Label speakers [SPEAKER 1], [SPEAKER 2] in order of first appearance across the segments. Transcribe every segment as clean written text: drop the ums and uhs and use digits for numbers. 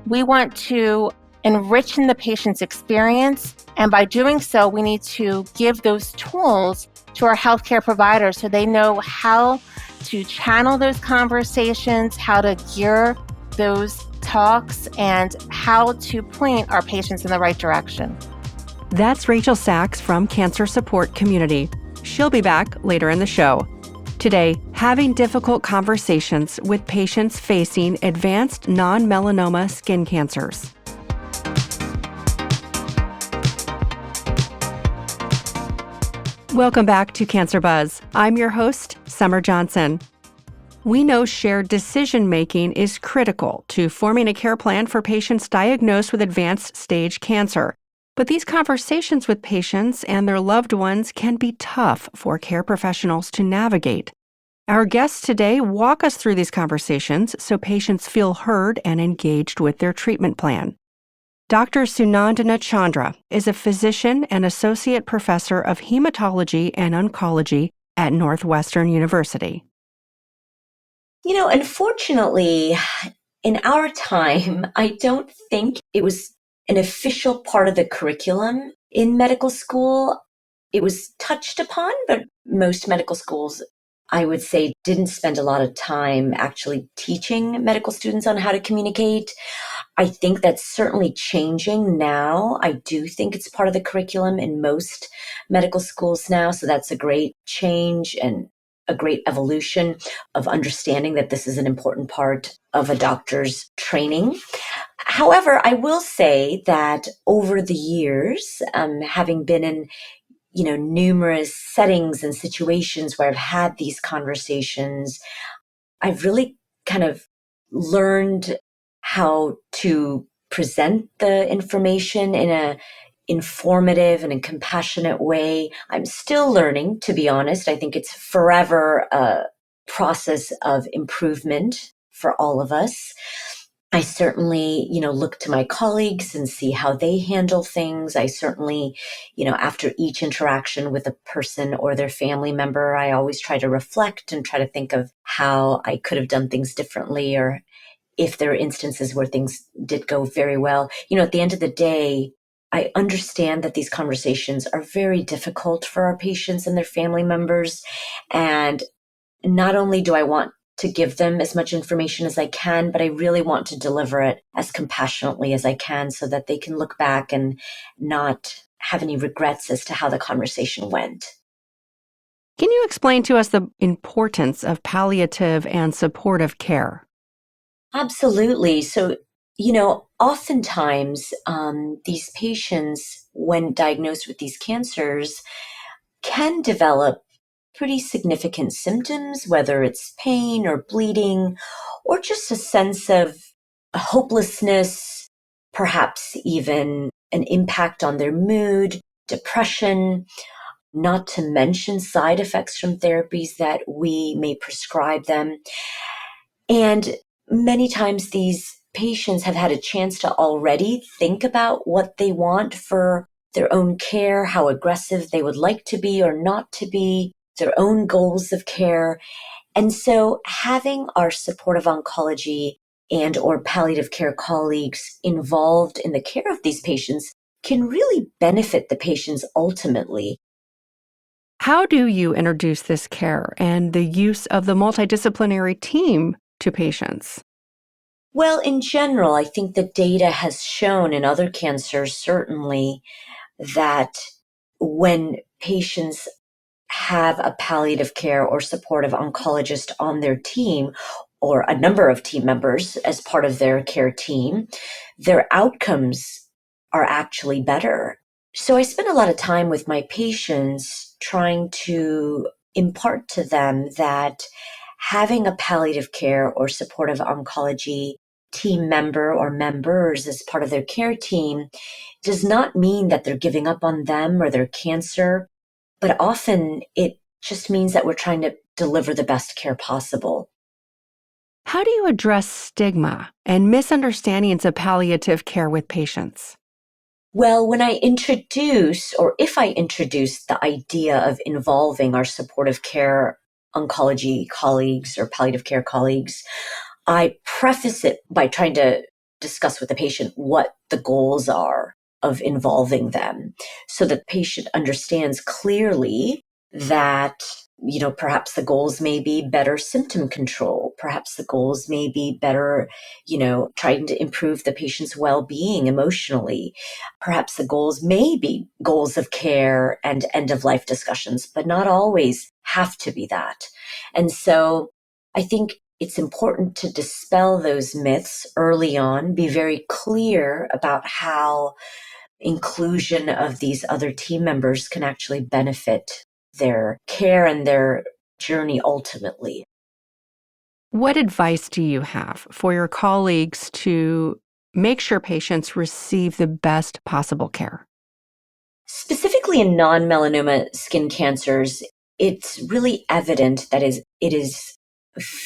[SPEAKER 1] We want to enrich in the patient's experience, and by doing so, we need to give those tools to our healthcare providers so they know how to channel those conversations, how to gear those talks, and how to point our patients in the right direction.
[SPEAKER 2] That's Rachel Sachs from Cancer Support Community. She'll be back later in the show. Today, having difficult conversations with patients facing advanced non-melanoma skin cancers. Welcome back to Cancer Buzz. I'm your host, Summer Johnson. We know shared decision-making is critical to forming a care plan for patients diagnosed with advanced stage cancer. But these conversations with patients and their loved ones can be tough for care professionals to navigate. Our guests today walk us through these conversations so patients feel heard and engaged with their treatment plan. Dr. Sunandana Chandra is a physician and associate professor of Hematology and Oncology at Northwestern University.
[SPEAKER 3] Unfortunately, in our time, I don't think it was an official part of the curriculum in medical school. It was touched upon, but most medical schools, I would say, didn't spend a lot of time actually teaching medical students on how to communicate. I think that's certainly changing now. I do think it's part of the curriculum in most medical schools now. So that's a great change and a great evolution of understanding that this is an important part of a doctor's training. However, I will say that over the years, having been in numerous settings and situations where I've had these conversations, I've really kind of learned how to present the information in a informative and a compassionate way. I'm still learning, to be honest. I think it's forever a process of improvement for all of us. I certainly, look to my colleagues and see how they handle things. I certainly, after each interaction with a person or their family member, I always try to reflect and try to think of how I could have done things differently, or if there are instances where things did go very well. At the end of the day, I understand that these conversations are very difficult for our patients and their family members. And not only do I want to give them as much information as I can, but I really want to deliver it as compassionately as I can so that they can look back and not have any regrets as to how the conversation went.
[SPEAKER 2] Can you explain to us the importance of palliative and supportive care?
[SPEAKER 3] Absolutely. So, oftentimes these patients, when diagnosed with these cancers, can develop pretty significant symptoms, whether it's pain or bleeding, or just a sense of hopelessness, perhaps even an impact on their mood, depression, not to mention side effects from therapies that we may prescribe them. And many times these patients have had a chance to already think about what they want for their own care, how aggressive they would like to be or not to be, their own goals of care. And so having our supportive oncology and or palliative care colleagues involved in the care of these patients can really benefit the patients ultimately.
[SPEAKER 2] How do you introduce this care and the use of the multidisciplinary team to patients?
[SPEAKER 3] Well, in general, I think the data has shown in other cancers, certainly, that when patients have a palliative care or supportive oncologist on their team, or a number of team members as part of their care team, their outcomes are actually better. So I spend a lot of time with my patients trying to impart to them that having a palliative care or supportive oncology team member or members as part of their care team does not mean that they're giving up on them or their cancer, but often it just means that we're trying to deliver the best care possible.
[SPEAKER 2] How do you address stigma and misunderstandings of palliative care with patients?
[SPEAKER 3] Well, when I introduce, or if I introduce the idea of involving our supportive care oncology colleagues or palliative care colleagues, I preface it by trying to discuss with the patient what the goals are of involving them so that the patient understands clearly that, perhaps the goals may be better symptom control. Perhaps the goals may be better, trying to improve the patient's well-being emotionally. Perhaps the goals may be goals of care and end of life discussions, but not always have to be that. And so I think it's important to dispel those myths early on, be very clear about how inclusion of these other team members can actually benefit their care and their journey ultimately.
[SPEAKER 2] What advice do you have for your colleagues to make sure patients receive the best possible care?
[SPEAKER 3] Specifically in non-melanoma skin cancers, it's really evident that it is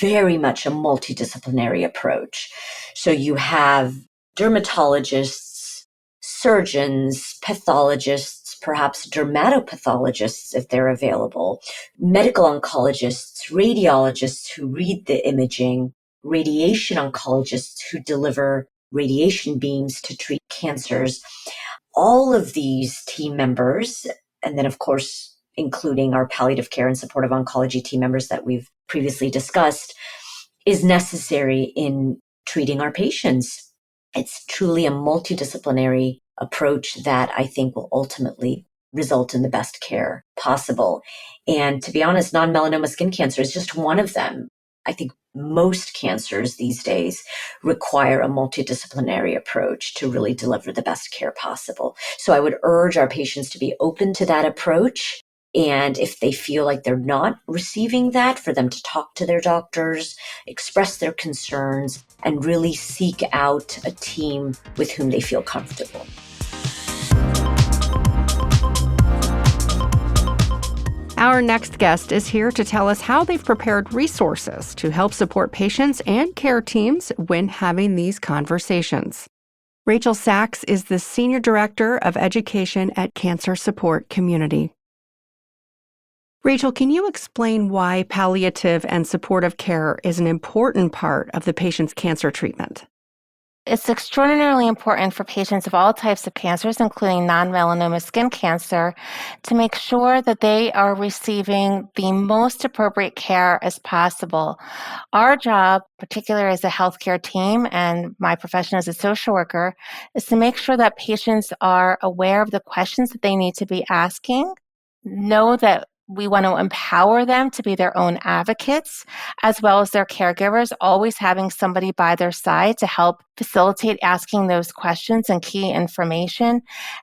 [SPEAKER 3] very much a multidisciplinary approach. So you have dermatologists, surgeons, pathologists, perhaps dermatopathologists if they're available, medical oncologists, radiologists who read the imaging, radiation oncologists who deliver radiation beams to treat cancers. All of these team members, and then of course, including our palliative care and supportive oncology team members that we've previously discussed, is necessary in treating our patients. It's truly a multidisciplinary approach that I think will ultimately result in the best care possible. And to be honest, non-melanoma skin cancer is just one of them. I think most cancers these days require a multidisciplinary approach to really deliver the best care possible. So I would urge our patients to be open to that approach. And if they feel like they're not receiving that, for them to talk to their doctors, express their concerns, and really seek out a team with whom they feel comfortable.
[SPEAKER 2] Our next guest is here to tell us how they've prepared resources to help support patients and care teams when having these conversations. Rachel Sachs is the Senior Director of Education at Cancer Support Community. Rachel, can you explain why palliative and supportive care is an important part of the patient's cancer treatment?
[SPEAKER 1] It's extraordinarily important for patients of all types of cancers, including non-melanoma skin cancer, to make sure that they are receiving the most appropriate care as possible. Our job, particularly as a healthcare team and my profession as a social worker, is to make sure that patients are aware of the questions that they need to be asking, know that we want to empower them to be their own advocates, as well as their caregivers, always having somebody by their side to help facilitate asking those questions and key information,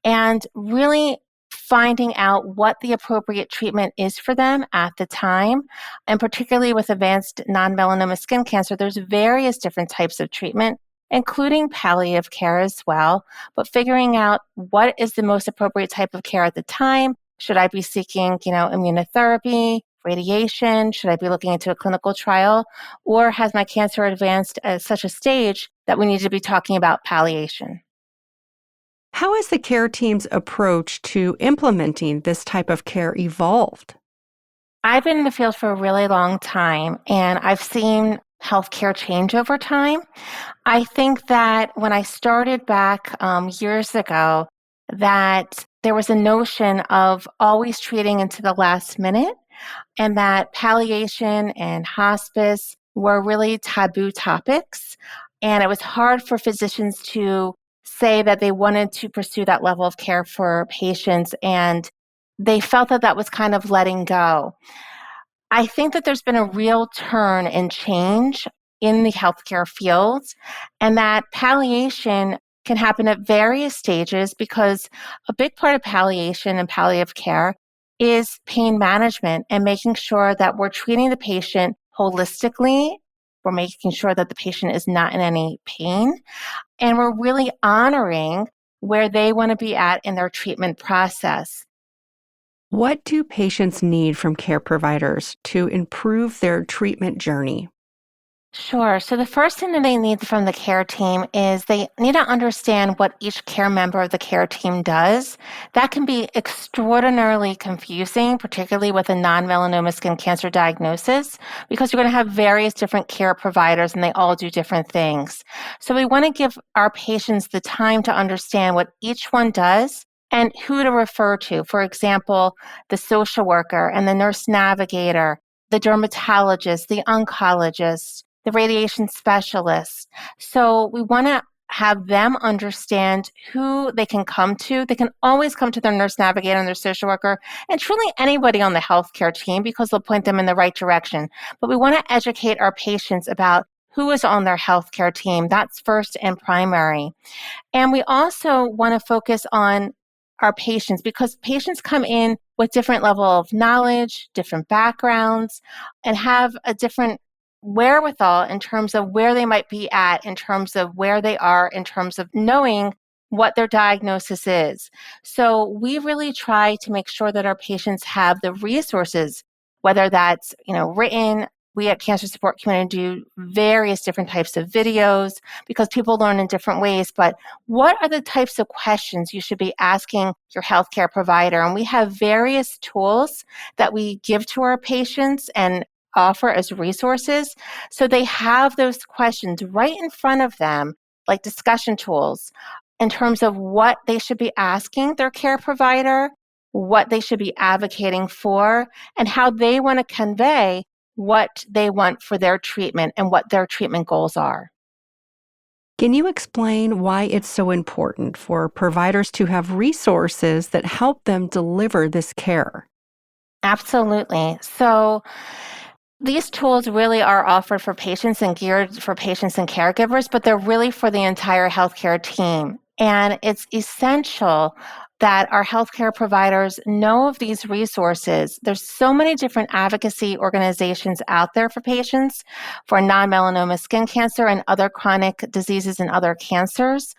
[SPEAKER 1] and really finding out what the appropriate treatment is for them at the time. And particularly with advanced non-melanoma skin cancer, there's various different types of treatment, including palliative care as well, but figuring out what is the most appropriate type of care at the time. Should I be seeking, immunotherapy, radiation? Should I be looking into a clinical trial? Or has my cancer advanced at such a stage that we need to be talking about palliation?
[SPEAKER 2] How has the care team's approach to implementing this type of care evolved?
[SPEAKER 1] I've been in the field for a really long time, and I've seen healthcare change over time. I think that when I started back years ago, that there was a notion of always treating into the last minute, and that palliation and hospice were really taboo topics. And it was hard for physicians to say that they wanted to pursue that level of care for patients, and they felt that that was kind of letting go. I think that there's been a real turn and change in the healthcare fields, and that palliation can happen at various stages because a big part of palliation and palliative care is pain management and making sure that we're treating the patient holistically. We're making sure that the patient is not in any pain, and we're really honoring where they want to be at in their treatment process.
[SPEAKER 2] What do patients need from care providers to improve their treatment journey?
[SPEAKER 1] Sure. So the first thing that they need from the care team is they need to understand what each care member of the care team does. That can be extraordinarily confusing, particularly with a non-melanoma skin cancer diagnosis, because you're going to have various different care providers and they all do different things. So we want to give our patients the time to understand what each one does and who to refer to. For example, the social worker and the nurse navigator, the dermatologist, the oncologist, the radiation specialist. So we want to have them understand who they can come to. They can always come to their nurse navigator and their social worker and truly anybody on the healthcare team because they'll point them in the right direction. But we want to educate our patients about who is on their healthcare team. That's first and primary. And we also want to focus on our patients because patients come in with different level of knowledge, different backgrounds, and have a different wherewithal in terms of where they might be at, in terms of where they are, in terms of knowing what their diagnosis is. So we really try to make sure that our patients have the resources, whether that's, written. We at Cancer Support Community do various different types of videos because people learn in different ways. But what are the types of questions you should be asking your healthcare provider? And we have various tools that we give to our patients and offer as resources. So they have those questions right in front of them, like discussion tools, in terms of what they should be asking their care provider, what they should be advocating for, and how they want to convey what they want for their treatment and what their treatment goals are.
[SPEAKER 2] Can you explain why it's so important for providers to have resources that help them deliver this care?
[SPEAKER 1] Absolutely. So these tools really are offered for patients and geared for patients and caregivers, but they're really for the entire healthcare team. And it's essential that our healthcare providers know of these resources. There's so many different advocacy organizations out there for patients for non-melanoma skin cancer and other chronic diseases and other cancers.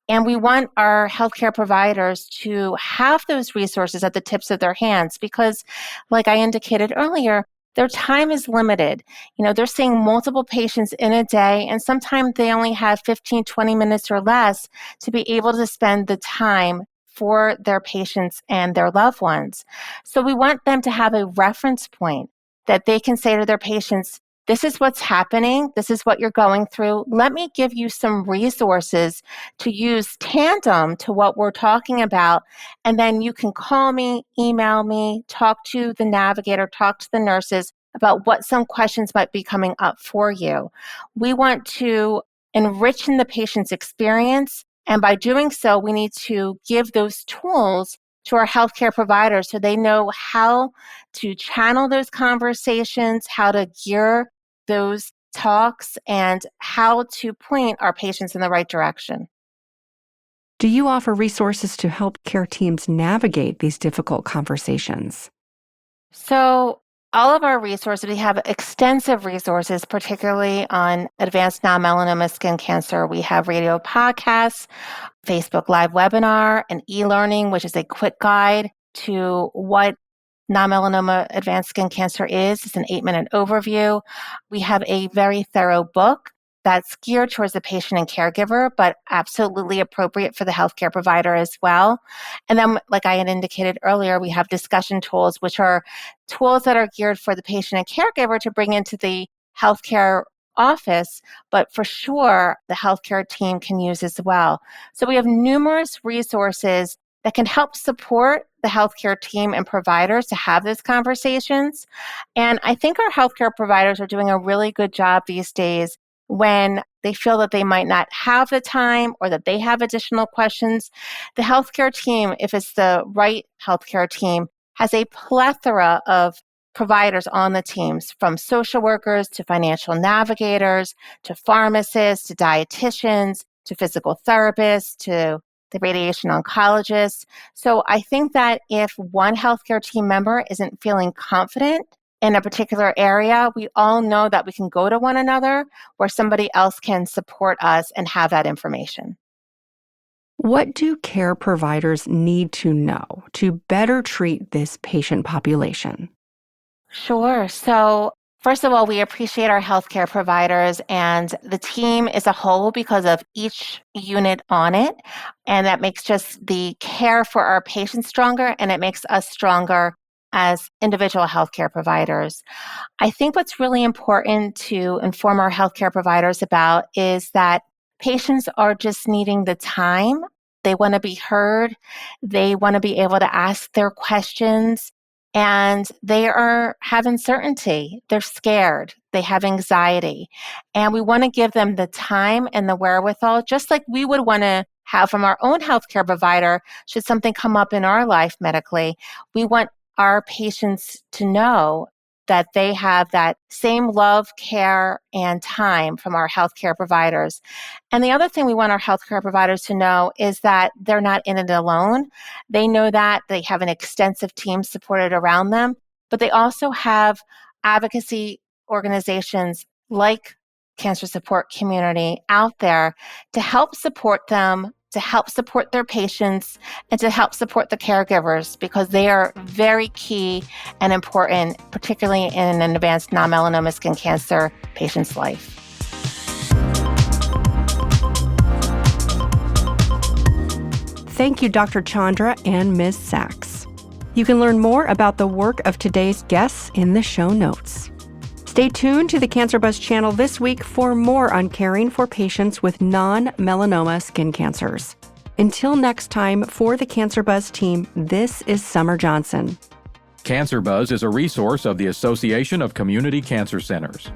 [SPEAKER 1] And we want our healthcare providers to have those resources at the tips of their hands because, like I indicated earlier, their time is limited. They're seeing multiple patients in a day, and sometimes they only have 15, 20 minutes or less to be able to spend the time for their patients and their loved ones. So we want them to have a reference point that they can say to their patients, this is what's happening. This is what you're going through. Let me give you some resources to use tandem to what we're talking about. And then you can call me, email me, talk to the navigator, talk to the nurses about what some questions might be coming up for you. We want to enrich in the patient's experience. And by doing so, we need to give those tools to our healthcare providers so they know how to channel those conversations, how to gear those talks, and how to point our patients in the right direction.
[SPEAKER 2] Do you offer resources to help care teams navigate these difficult conversations?
[SPEAKER 1] So, all of our resources, we have extensive resources, particularly on advanced non-melanoma skin cancer. We have radio podcasts, Facebook Live webinar, and e-learning, which is a quick guide to what non-melanoma advanced skin cancer is. It's an 8-minute overview. We have a very thorough book that's geared towards the patient and caregiver, but absolutely appropriate for the healthcare provider as well. And then, like I had indicated earlier, we have discussion tools, which are tools that are geared for the patient and caregiver to bring into the healthcare office, but for sure, the healthcare team can use as well. So we have numerous resources that can help support the healthcare team and providers to have these conversations. And I think our healthcare providers are doing a really good job these days when they feel that they might not have the time or that they have additional questions. The healthcare team, if it's the right healthcare team, has a plethora of providers on the teams, from social workers to financial navigators to pharmacists to dietitians to physical therapists to the radiation oncologists. So I think that if one healthcare team member isn't feeling confident in a particular area, we all know that we can go to one another where somebody else can support us and have that information.
[SPEAKER 2] What do care providers need to know to better treat this patient population?
[SPEAKER 1] Sure. So First of all, we appreciate our healthcare providers and the team as a whole because of each unit on it. And that makes just the care for our patients stronger, and it makes us stronger as individual healthcare providers. I think what's really important to inform our healthcare providers about is that patients are just needing the time. They want to be heard. They want to be able to ask their questions. And they have uncertainty. They're scared. They have anxiety. And we want to give them the time and the wherewithal, just like we would want to have from our own healthcare provider should something come up in our life medically. We want our patients to know that they have that same love, care, and time from our healthcare providers. And the other thing we want our healthcare providers to know is that they're not in it alone. They know that they have an extensive team supported around them, but they also have advocacy organizations like Cancer Support Community out there to help support them, to help support their patients, and to help support the caregivers, because they are very key and important, particularly in an advanced non-melanoma skin cancer patient's life.
[SPEAKER 2] Thank you, Dr. Chandra and Ms. Sachs. You can learn more about the work of today's guests in the show notes. Stay tuned to the Cancer Buzz channel this week for more on caring for patients with non-melanoma skin cancers. Until next time, for the Cancer Buzz team, this is Summer Johnson.
[SPEAKER 4] Cancer Buzz is a resource of the Association of Community Cancer Centers.